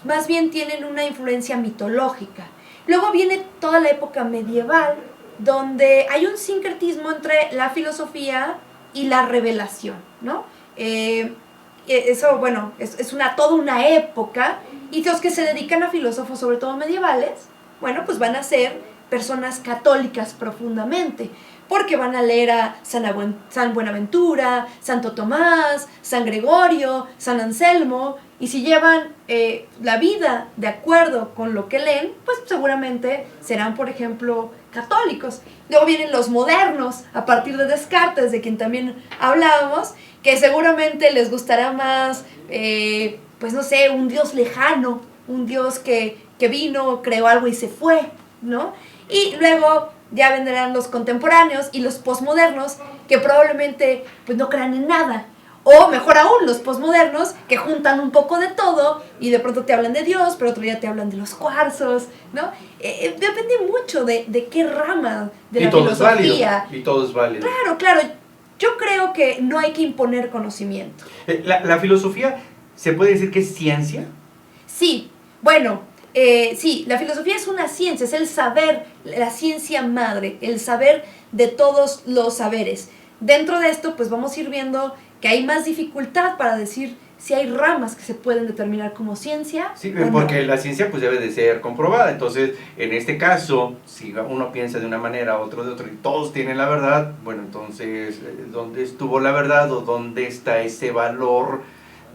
más bien tienen una influencia mitológica. Luego viene toda la época medieval, donde hay un sincretismo entre la filosofía y la revelación, ¿no? Eso, bueno, es toda una época, y los que se dedican a filósofos, sobre todo medievales, bueno, pues van a ser personas católicas profundamente, porque van a leer a San Buenaventura, Santo Tomás, San Gregorio, San Anselmo, y si llevan la vida de acuerdo con lo que leen, pues seguramente serán, por ejemplo, católicos. Luego vienen los modernos, a partir de Descartes, de quien también hablábamos, que seguramente les gustará más, pues no sé, un Dios lejano, un Dios que vino, creó algo y se fue, ¿no? Y luego ya vendrán los contemporáneos y los posmodernos, que probablemente pues no crean en nada. O mejor aún, los posmodernos, que juntan un poco de todo y de pronto te hablan de Dios, pero otro día te hablan de los cuarzos, ¿no? Depende mucho de qué rama de la filosofía. Y todo es válido. Claro. Yo creo que no hay que imponer conocimiento. ¿La filosofía se puede decir que es ciencia? Sí, bueno, sí, la filosofía es una ciencia, es el saber, la ciencia madre, el saber de todos los saberes. Dentro de esto, pues vamos a ir viendo que hay más dificultad para decir si hay ramas que se pueden determinar como ciencia. Sí, porque la ciencia pues debe de ser comprobada. Entonces, en este caso, si uno piensa de una manera, otro de otra, y todos tienen la verdad, bueno, entonces, ¿dónde estuvo la verdad o dónde está ese valor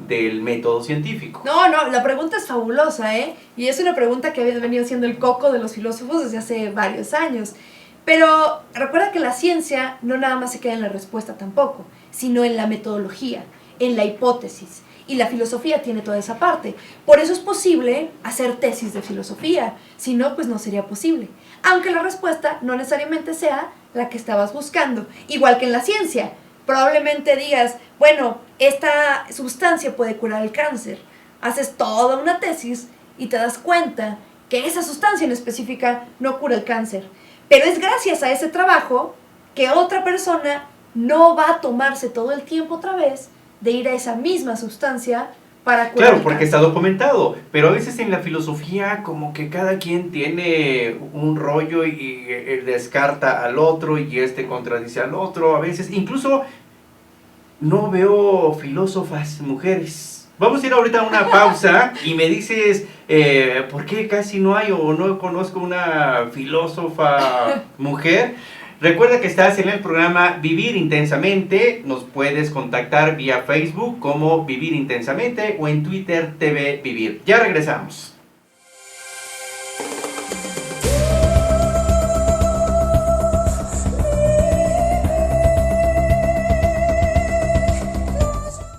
del método científico? No, la pregunta es fabulosa, ¿eh? Y es una pregunta que había venido siendo el coco de los filósofos desde hace varios años. Pero recuerda que la ciencia no nada más se queda en la respuesta tampoco, sino en la metodología, en la hipótesis. Y la filosofía tiene toda esa parte. Por eso es posible hacer tesis de filosofía, si no, pues no sería posible. Aunque la respuesta no necesariamente sea la que estabas buscando. Igual que en la ciencia. Probablemente digas, bueno, esta sustancia puede curar el cáncer. Haces toda una tesis y te das cuenta que esa sustancia en específica no cura el cáncer. Pero es gracias a ese trabajo que otra persona no va a tomarse todo el tiempo otra vez de ir a esa misma sustancia para curar. Claro, porque está documentado, pero a veces en la filosofía como que cada quien tiene un rollo y descarta al otro y este contradice al otro. A veces incluso no veo filósofas mujeres. Vamos a ir ahorita a una pausa y me dices por qué casi no hay o no conozco una filósofa mujer. Recuerda que estás en el programa Vivir Intensamente. Nos puedes contactar vía Facebook como Vivir Intensamente o en Twitter TV Vivir. Ya regresamos.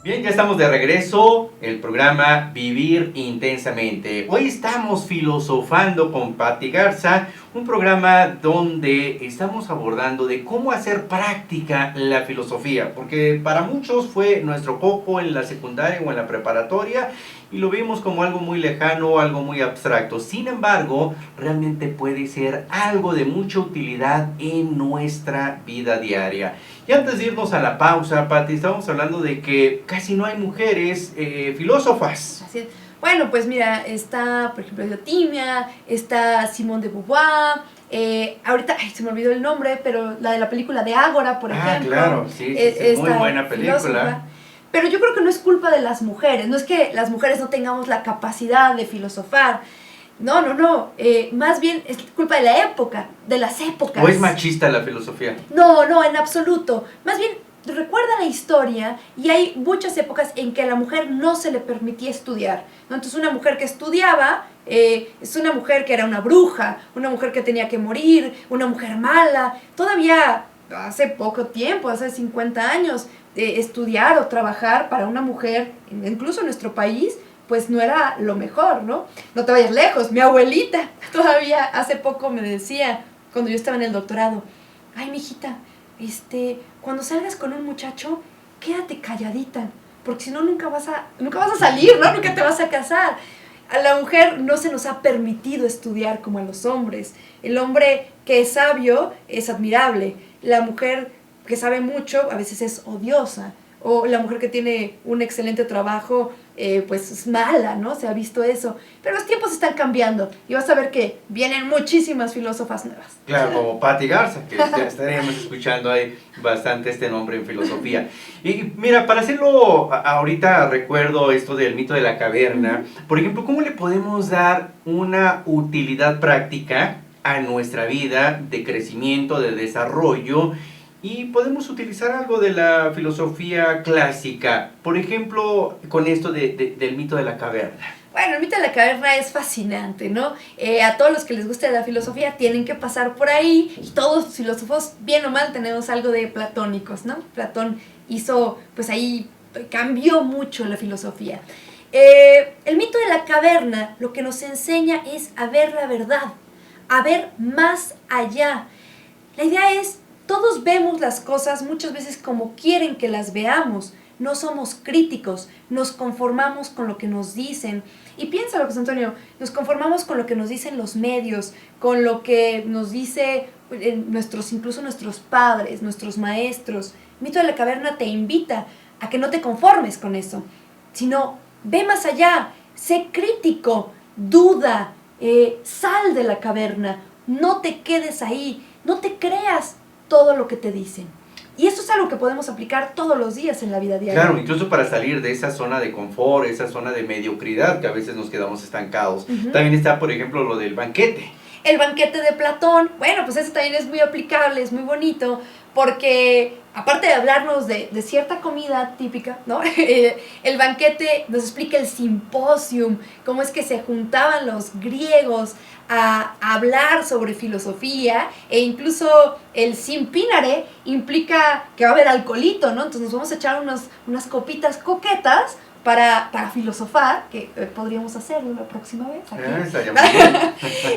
Bien, ya estamos de regreso, el programa Vivir Intensamente. Hoy estamos filosofando con Patti Garza, un programa donde estamos abordando de cómo hacer práctica la filosofía, porque para muchos fue nuestro coco en la secundaria o en la preparatoria y lo vimos como algo muy lejano, algo muy abstracto. Sin embargo, realmente puede ser algo de mucha utilidad en nuestra vida diaria. Y antes de irnos a la pausa, Patti, estábamos hablando de que casi no hay mujeres filósofas. Así es. Bueno, pues mira, está, por ejemplo, Diotimia, está Simone de Beauvoir, ahorita, se me olvidó el nombre, pero la de la película de Ágora, por ejemplo. Claro, sí, muy buena película. Filósofa. Pero yo creo que no es culpa de las mujeres, no es que las mujeres no tengamos la capacidad de filosofar. No, más bien es culpa de la época, de las épocas. ¿O es machista la filosofía? No, en absoluto. Más bien recuerda la historia y hay muchas épocas en que a la mujer no se le permitía estudiar, ¿no? Entonces una mujer que estudiaba es una mujer que era una bruja, una mujer que tenía que morir, una mujer mala. Todavía hace poco tiempo, hace 50 años, estudiar o trabajar para una mujer, incluso en nuestro país, pues no era lo mejor, ¿no? No te vayas lejos, mi abuelita todavía hace poco me decía, cuando yo estaba en el doctorado, ay, mijita, cuando salgas con un muchacho, quédate calladita, porque si no nunca vas a salir, ¿no? Nunca te vas a casar. A la mujer no se nos ha permitido estudiar como a los hombres. El hombre que es sabio es admirable. La mujer que sabe mucho a veces es odiosa. O la mujer que tiene un excelente trabajo, pues es mala, ¿no? Se ha visto eso. Pero los tiempos están cambiando y vas a ver que vienen muchísimas filósofas nuevas. Claro, como Patti Garza, que estaríamos escuchando ahí bastante este nombre en filosofía. Y mira, para hacerlo, ahorita recuerdo esto del mito de la caverna. Por ejemplo, ¿cómo le podemos dar una utilidad práctica a nuestra vida de crecimiento, de desarrollo? Y podemos utilizar algo de la filosofía clásica, por ejemplo, con esto del mito de la caverna. Bueno, el mito de la caverna es fascinante, ¿no? A todos los que les guste la filosofía tienen que pasar por ahí, y todos los filósofos, bien o mal, tenemos algo de platónicos, ¿no? Platón hizo, pues ahí cambió mucho la filosofía. El mito de la caverna lo que nos enseña es a ver la verdad, a ver más allá. La idea es, todos vemos las cosas muchas veces como quieren que las veamos. No somos críticos, nos conformamos con lo que nos dicen. Y piénsalo, José Antonio, nos conformamos con lo que nos dicen los medios, con lo que nos dice incluso nuestros padres, nuestros maestros. El mito de la caverna te invita a que no te conformes con eso, sino ve más allá, sé crítico, duda, sal de la caverna, no te quedes ahí, no te creas todo lo que te dicen. Y eso es algo que podemos aplicar todos los días en la vida diaria. Claro, incluso para salir de esa zona de confort, esa zona de mediocridad que a veces nos quedamos estancados. También está, por ejemplo, lo del banquete. El banquete de Platón, bueno, pues eso también es muy aplicable, es muy bonito, porque aparte de hablarnos de cierta comida típica, ¿no? El banquete nos explica el simposium, cómo es que se juntaban los griegos a hablar sobre filosofía, e incluso el simpínare implica que va a haber alcoholito, ¿no? Entonces nos vamos a echar unas copitas coquetas para filosofar, que podríamos hacerlo la próxima vez.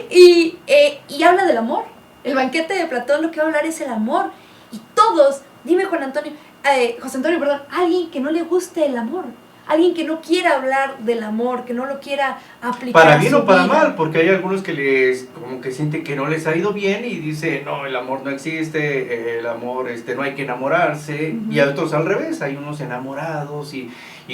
Y habla del amor. El banquete de Platón lo que va a hablar es el amor. Y todos, dime José Antonio, perdón, alguien que no le guste el amor, alguien que no quiera hablar del amor, que no lo quiera aplicar para bien a su o para vida. mal, porque hay algunos que como que sienten que no les ha ido bien y dicen, no, el amor no existe, el amor, no hay que enamorarse, y hay otros al revés, hay unos enamorados y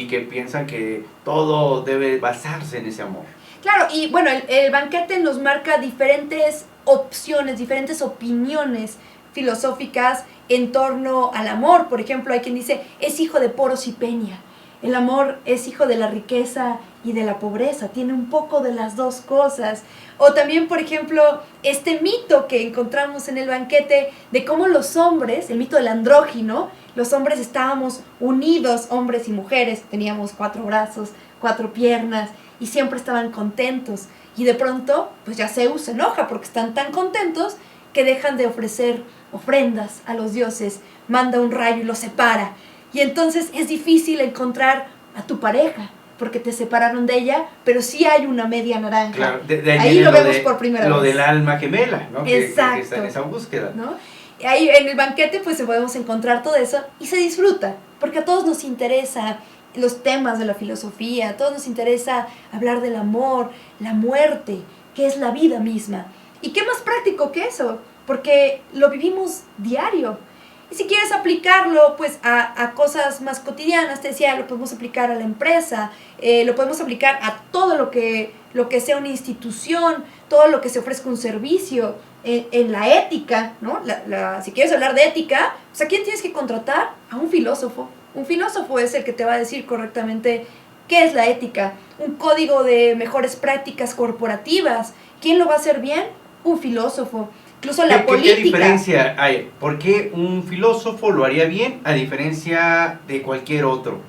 que piensan que todo debe basarse en ese amor. Claro, y bueno, el banquete nos marca diferentes opciones, diferentes opiniones filosóficas en torno al amor. Por ejemplo, hay quien dice, es hijo de Poros y Peña. El amor es hijo de la riqueza y de la pobreza, tiene un poco de las dos cosas. O también, por ejemplo, este mito que encontramos en el banquete de cómo los hombres, el mito del andrógino, los hombres estábamos unidos, hombres y mujeres, teníamos 4 brazos, 4 piernas, y siempre estaban contentos. Y de pronto, pues ya Zeus se enoja porque están tan contentos que dejan de ofrecer ofrendas a los dioses, manda un rayo y los separa. Y entonces es difícil encontrar a tu pareja, porque te separaron de ella, pero sí hay una media naranja. Claro, de ahí lo vemos por primera vez. Lo del alma gemela, ¿no? Exacto. Que está en esa búsqueda. ¿No? Y ahí en el banquete pues podemos encontrar todo eso y se disfruta, porque a todos nos interesa los temas de la filosofía, a todos nos interesa hablar del amor, la muerte, que es la vida misma. ¿Y qué más práctico que eso? Porque lo vivimos diario. Y si quieres aplicarlo pues a cosas más cotidianas, te decía, lo podemos aplicar a la empresa, lo podemos aplicar a todo lo que sea una institución, todo lo que se ofrezca un servicio, en la ética, ¿no? Si quieres hablar de ética, pues ¿a quién tienes que contratar? A un filósofo. Un filósofo es el que te va a decir correctamente qué es la ética, un código de mejores prácticas corporativas. ¿Quién lo va a hacer bien? Un filósofo. incluso la ¿Qué política. diferencia hay? ¿Por qué un filósofo lo haría bien a diferencia de cualquier otro?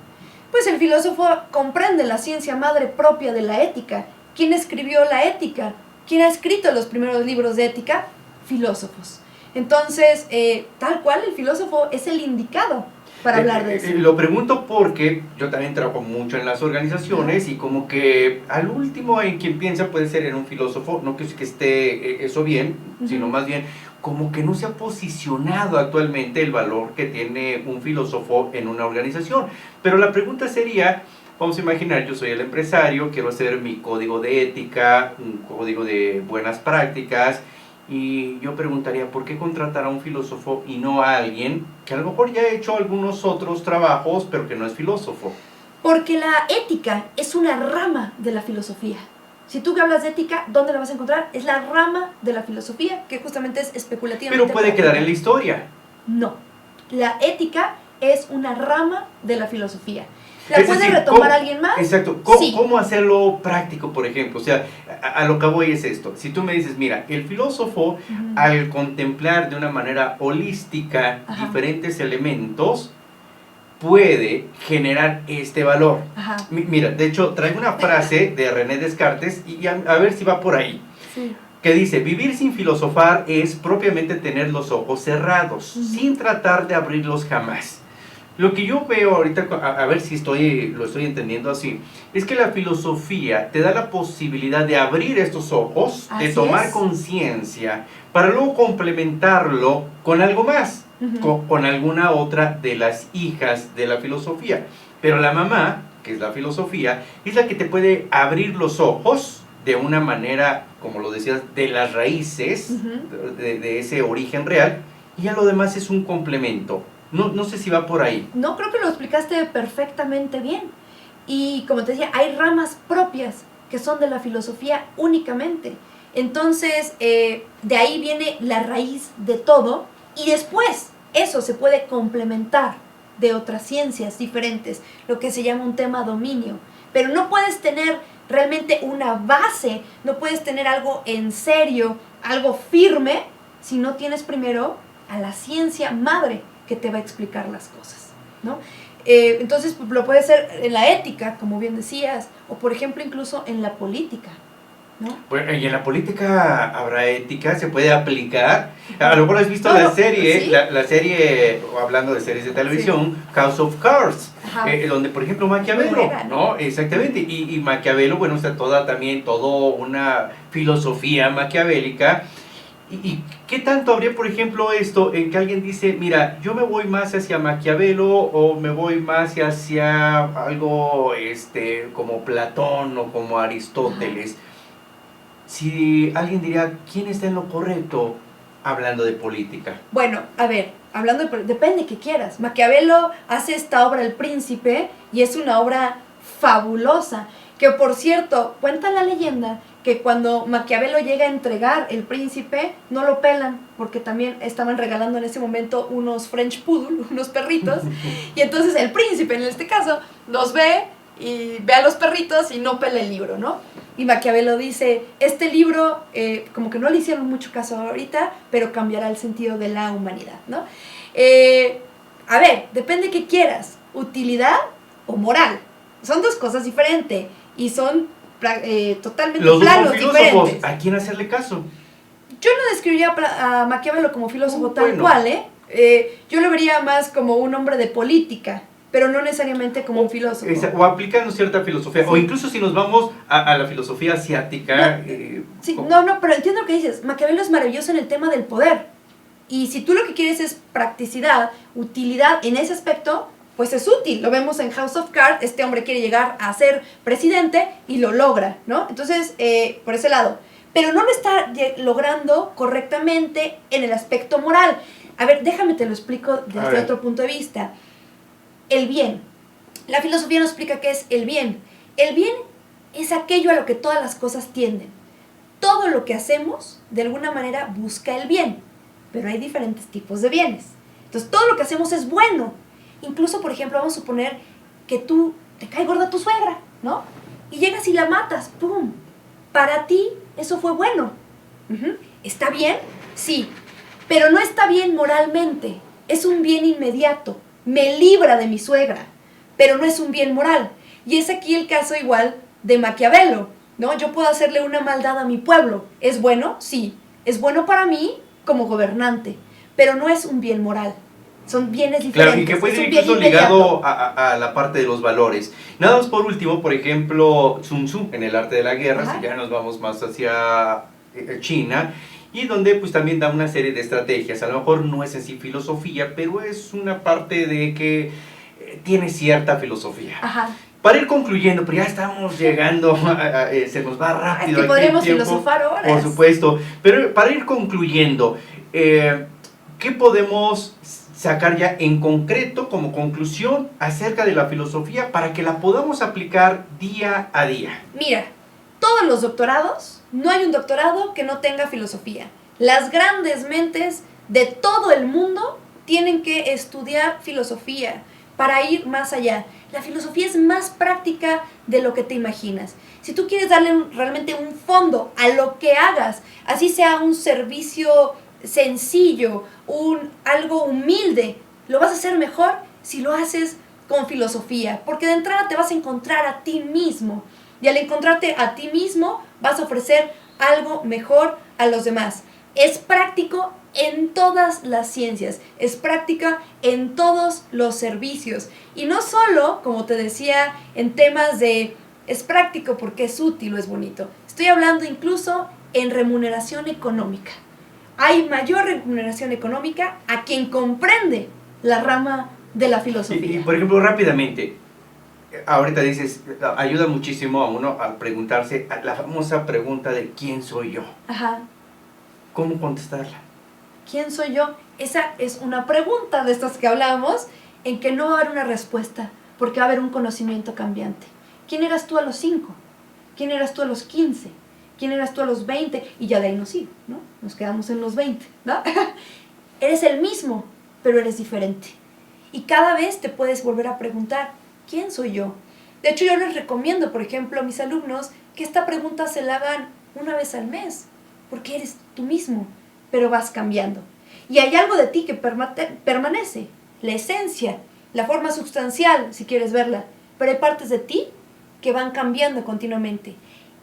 Pues el filósofo comprende la ciencia madre propia de la ética. ¿Quién escribió la ética? ¿Quién ha escrito los primeros libros de ética? Filósofos. Entonces, tal cual, el filósofo es el indicado para hablar de eso. Lo pregunto porque yo también trabajo mucho en las organizaciones y como que al último en quien piensa puede ser en un filósofo, no que esté eso bien, sino más bien como que no se ha posicionado actualmente el valor que tiene un filósofo en una organización. Pero la pregunta sería, vamos a imaginar, yo soy el empresario, quiero hacer mi código de ética, un código de buenas prácticas, y yo preguntaría, ¿por qué contratar a un filósofo y no a alguien que a lo mejor ya ha hecho algunos otros trabajos, pero que no es filósofo? Porque la ética es una rama de la filosofía. Si tú que hablas de ética, ¿dónde la vas a encontrar? Es la rama de la filosofía, que justamente es especulativamente. Pero puede quedar en la historia. No. La ética es una rama de la filosofía. ¿La Es puede decir, retomar alguien más? Exacto. Sí. ¿Cómo hacerlo práctico, por ejemplo? O sea, a lo que voy es esto. Si tú me dices, mira, el filósofo, al contemplar de una manera holística diferentes elementos, puede generar este valor. Mira, de hecho, traigo una frase de René Descartes y a ver si va por ahí. Sí. Que dice, vivir sin filosofar es propiamente tener los ojos cerrados, sin tratar de abrirlos jamás. Lo que yo veo ahorita, a ver si lo estoy entendiendo así, es que la filosofía te da la posibilidad de abrir estos ojos, de tomar conciencia, para luego complementarlo con algo más, con alguna otra de las hijas de la filosofía. Pero la mamá, que es la filosofía, es la que te puede abrir los ojos de una manera, como lo decías, de las raíces, de ese origen real, y ya lo demás es un complemento. No sé si va por ahí. No, creo que lo explicaste perfectamente bien. Y como te decía, hay ramas propias que son de la filosofía únicamente. Entonces, de ahí viene la raíz de todo y después eso se puede complementar de otras ciencias diferentes, lo que se llama un tema dominio. Pero no puedes tener realmente una base, no puedes tener algo en serio, algo firme, si no tienes primero a la ciencia madre que te va a explicar las cosas, ¿no? Entonces, pues, lo puede ser en la ética, como bien decías, o por ejemplo incluso en la política, ¿no? Bueno, y en la política habrá ética, se puede aplicar. A lo mejor has visto la serie, ¿sí? la serie, hablando de series de televisión, House of Cards, donde por ejemplo Maquiavelo, ¿no? Exactamente, y Maquiavelo, bueno, está toda una filosofía maquiavélica. ¿Y qué tanto habría, por ejemplo, esto en que alguien dice, mira, yo me voy más hacia Maquiavelo o me voy más hacia algo como Platón o como Aristóteles? Si alguien diría, ¿quién está en lo correcto hablando de política? Bueno, a ver, depende de qué quieras. Maquiavelo hace esta obra El Príncipe y es una obra fabulosa, que por cierto, cuenta la leyenda que cuando Maquiavelo llega a entregar El Príncipe, no lo pelan, porque también estaban regalando en ese momento unos French Poodle, unos perritos, y entonces el príncipe, en este caso, los ve y ve a los perritos y no pela el libro, ¿no? Y Maquiavelo dice, este libro, como que no le hicieron mucho caso ahorita, pero cambiará el sentido de la humanidad, ¿no? A ver, depende de qué quieras, utilidad o moral. Son dos cosas diferentes y son totalmente los planos diferentes. ¿A quién hacerle caso? Yo no describiría a Maquiavelo como filósofo tal cual, yo lo vería más como un hombre de política, pero no necesariamente como un filósofo. O aplicando cierta filosofía, o incluso si nos vamos a la filosofía asiática. Pero entiendo lo que dices. Maquiavelo es maravilloso en el tema del poder. Y si tú lo que quieres es practicidad, utilidad en ese aspecto, pues es útil. Lo vemos en House of Cards, este hombre quiere llegar a ser presidente y lo logra, ¿no? Entonces, por ese lado. Pero no lo está logrando correctamente en el aspecto moral. A ver, déjame te lo explico desde otro punto de vista. El bien. La filosofía nos explica qué es el bien. El bien es aquello a lo que todas las cosas tienden. Todo lo que hacemos, de alguna manera, busca el bien. Pero hay diferentes tipos de bienes. Entonces, todo lo que hacemos es bueno. Incluso, por ejemplo, vamos a suponer que te cae gorda tu suegra, ¿no? Y llegas y la matas, ¡pum! Para ti, eso fue bueno. ¿Está bien? Sí, pero no está bien moralmente. Es un bien inmediato. Me libra de mi suegra, pero no es un bien moral. Y es aquí el caso igual de Maquiavelo, ¿no? Yo puedo hacerle una maldad a mi pueblo. ¿Es bueno? Sí. Es bueno para mí como gobernante, pero no es un bien moral. Son bienes diferentes. Claro, y que puede ir incluso ligado a la parte de los valores. Nada más por último, por ejemplo, Sun Tzu en el arte de la guerra, Ajá. si ya nos vamos más hacia China, y donde pues también da una serie de estrategias. A lo mejor no es en sí filosofía, pero es una parte de que tiene cierta filosofía. Ajá. Para ir concluyendo, pero ya estamos llegando, se nos va rápido. Es que podremos filosofar horas. Por supuesto, pero para ir concluyendo, ¿qué podemos sacar ya en concreto como conclusión acerca de la filosofía para que la podamos aplicar día a día? Mira, todos los doctorados, no hay un doctorado que no tenga filosofía. Las grandes mentes de todo el mundo tienen que estudiar filosofía para ir más allá. La filosofía es más práctica de lo que te imaginas. Si tú quieres darle realmente un fondo a lo que hagas, así sea un servicio sencillo, algo humilde, lo vas a hacer mejor si lo haces con filosofía, porque de entrada te vas a encontrar a ti mismo, y al encontrarte a ti mismo vas a ofrecer algo mejor a los demás. Es práctico en todas las ciencias, es práctica en todos los servicios, y no solo, como te decía, en temas de es práctico porque es útil o es bonito. Estoy hablando incluso en remuneración económica. Hay mayor remuneración económica a quien comprende la rama de la filosofía. Y por ejemplo, rápidamente, ahorita dices, ayuda muchísimo a uno a preguntarse la famosa pregunta de ¿quién soy yo? Ajá. ¿Cómo contestarla? ¿Quién soy yo? Esa es una pregunta de estas que hablamos, en que no va a haber una respuesta, porque va a haber un conocimiento cambiante. ¿Quién eras tú a los 5? ¿Quién eras tú a los 15? ¿Quién eras tú a los 20? Y ya de ahí nos sigue, ¿no? Nos quedamos en los 20, ¿no? Eres el mismo, pero eres diferente. Y cada vez te puedes volver a preguntar, ¿quién soy yo? De hecho, yo les recomiendo, por ejemplo, a mis alumnos que esta pregunta se la hagan una vez al mes, porque eres tú mismo, pero vas cambiando. Y hay algo de ti que permanece, la esencia, la forma sustancial, si quieres verla, pero hay partes de ti que van cambiando continuamente.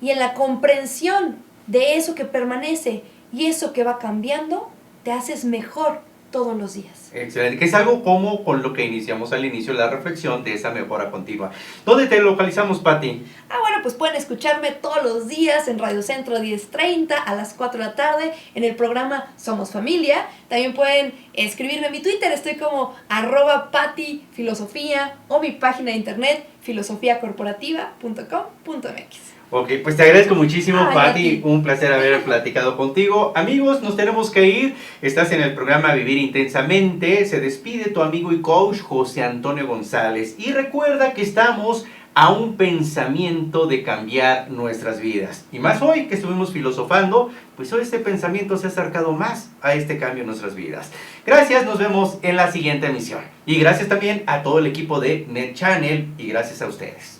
Y en la comprensión de eso que permanece y eso que va cambiando, te haces mejor todos los días. Excelente, que es algo como con lo que iniciamos al inicio, la reflexión de esa mejora continua. ¿Dónde te localizamos, Pati? Bueno, pues pueden escucharme todos los días en Radio Centro 10:30 a las 4 de la tarde en el programa Somos Familia. También pueden escribirme en mi Twitter, estoy como @patifilosofía, o mi página de internet filosofiacorporativa.com.mx. Ok, pues te agradezco muchísimo, Pati, Pati. un placer haber platicado contigo. Amigos, nos tenemos que ir, estás en el programa Vivir Intensamente, se despide tu amigo y coach José Antonio González, y recuerda que estamos a un pensamiento de cambiar nuestras vidas, y más hoy que estuvimos filosofando, pues hoy este pensamiento se ha acercado más a este cambio en nuestras vidas. Gracias, nos vemos en la siguiente emisión, y gracias también a todo el equipo de Net Channel, y gracias a ustedes.